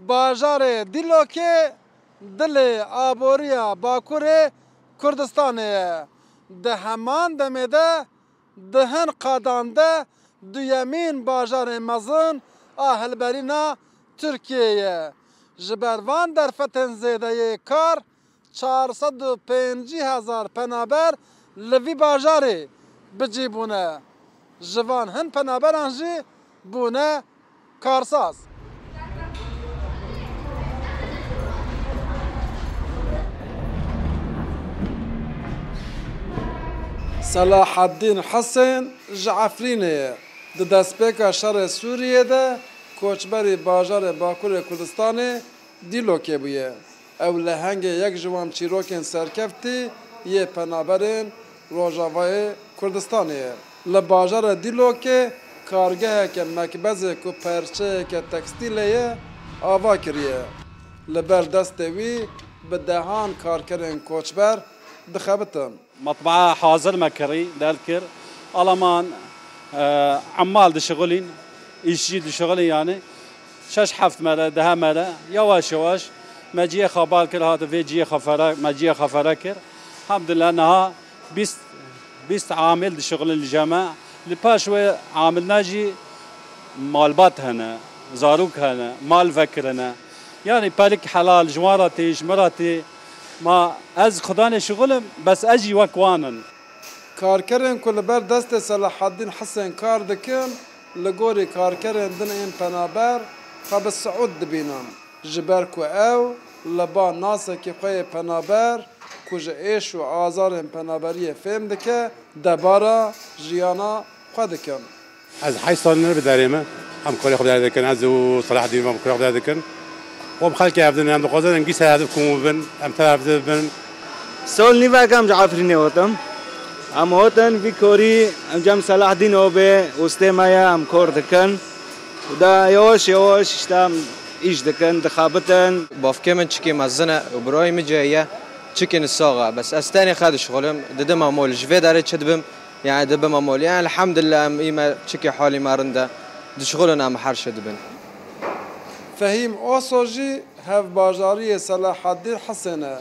bajarê Dîlokê dilê aboriya Bakurê Kurdistanê ye. Di heman demê de di hin qadan de duyemîn bajarên mezin a hilberîna Tirkiyeyê ye. Ji ber van derfetên zêdeyê kar 450,000 penaber li vî bajarê bicîbûne. Ji van hin penaberan jî bûne karsaz. Selahaddin Hesen ji Efrînê ye. Di destpêka şerê Sûriyê de koçberî bajarê Bakurê Kurdistanê Dîlokê bûye. Ew lehengê yek ji wan çîrokên serkeftî yê penaberên Rojavayê Kurdistanê ye. Li bajarê Dîlokê kargeheke mekbezê ku perçeyeke tekstîlê ye ava kiriye. Li ber destê wî bi dehan karkerên koçber dixebitin. مطبعة حاضر مكري دالكر ألمان عمال دشغلين إيشي دشغلين يعني شش حفت مرة ده مرة يواش يواش مجيء خبال كر هذا في جيه خفرة مجيء خفرة كر الحمد لله أنها بيست عامل دشغل الجماعة لباشوي عامل ناجي مالبات هنا زاروك هنا مال فكر هنا يعني بالك حلال جوارتي جمرتي ما از خدا نشغلم بس اجي وكوانن کارکرین کل بر دست صلاحالدین حسن کار دکن لگوری کارکرین دن این پنابر خب سعود دبینم جبر کو او لبا ناسه که خوی پنابر کج ایش و آزار پنابری فهم دکه دبارا جیانا خود دکن از 8 سال بداریم هم کاری خود دکن از صلاح الدین هم کاری خود دکن وهم خلك يعبدون هم دقازن هم قيس هدفكم وبن هم تلعب بن سول نيفا كم جعفريني وطم هم هوتن في كوري هم جم صلاح الدين وبه واستمايا هم كور دكن ودا يوش يوش اشتام ايش دكن دخابتن بافكمن تشكي مزنه وبراي مجايه تشكن الصاغه بس استاني خد شغلهم ددم مول جفي داري تشدبم يعني دبم مول يعني الحمد لله ايما تشكي حالي مارنده دشغلنا ام حرش دبن فهیم اوسوجی هف باجاری صلاحالدین حسنه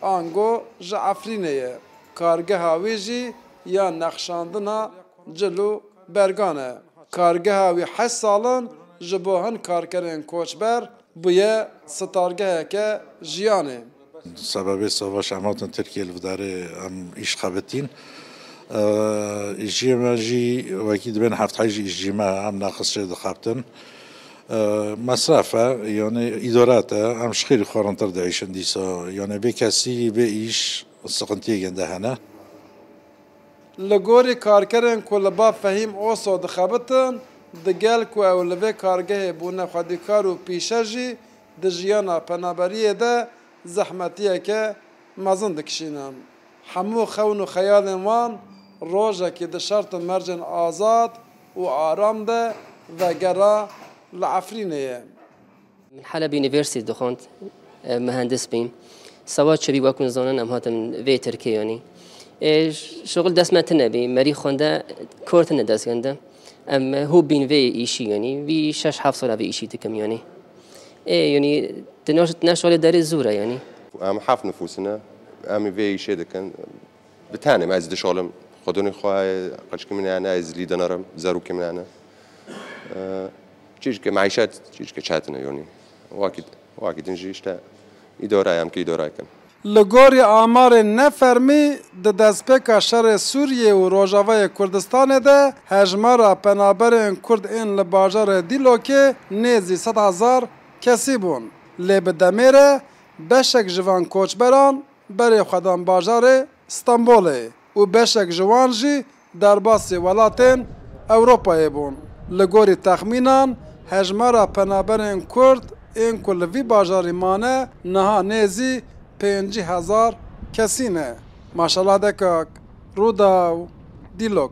آنگو جا عفرینه کارگه هاوی جی یا نقشاندنا جلو برگانه کارگه هاوی 8 سالن جبوهن کارکرین کوچبر بویه ستارگه که جیانه سبب سواش عماتن ترکیه الوداره ام ایش خابتین ایجیما جی وکید بین هفت حیجی ایجیما هم ناقص شده خابتن مصرفه يعني إداراته هم شخير خارنتر دعيشن ديسا يعني بكسي بإيش سقنتي جنده هنا لگوری کارکرین کل با فهیم اوسو دخابتن دگل کو اولوی کارگه بونه خودکار و پیشجی دجیانا پنابریه ده زحمتیه که مزن دکشینم همو خون و خیال وان روزه که ده شرط مرجن آزاد و آرام ده و گرا لعفرینه من حلب يونيفرسيتي دخلت مهندس بين سواد شبي واكون زونن ام هاتم في تركيا يعني شغل دست ما تنبي مري خوندا كورتنا دست كندا ام هو بين في ايشي يعني في شش حفص ولا في ايشي تكم يعني يعني تناش ولا دار الزوره يعني ام حاف نفوسنا ام في ايشي دكن بتاني ما ازد شغلم خدوني خواه قش كمن انا از ليدنرم زارو كمن انا چیز که معیشت چیز که چاتنه یعنی واقعی نجی اشته اداره هم که اداره کن. لگوری آمار نفرمی د دستپیکا شر سوریه و روجاوای کردستان ده هجمارا پنابرین کرد این لباجار دیلوکه نیزی 100,000 کسی بون. لب دمیره بشک جوان کوچبران بری خودان باجار استانبوله و بشک جوان جی در باسی ولاتین اوروپای بون. لگوری تخمینان هجمارا پنابرین کرد این کل وی باجاری مانه نها نیزی 50,000 کسی نه. ماشالله دکاک رودا و دیلوک.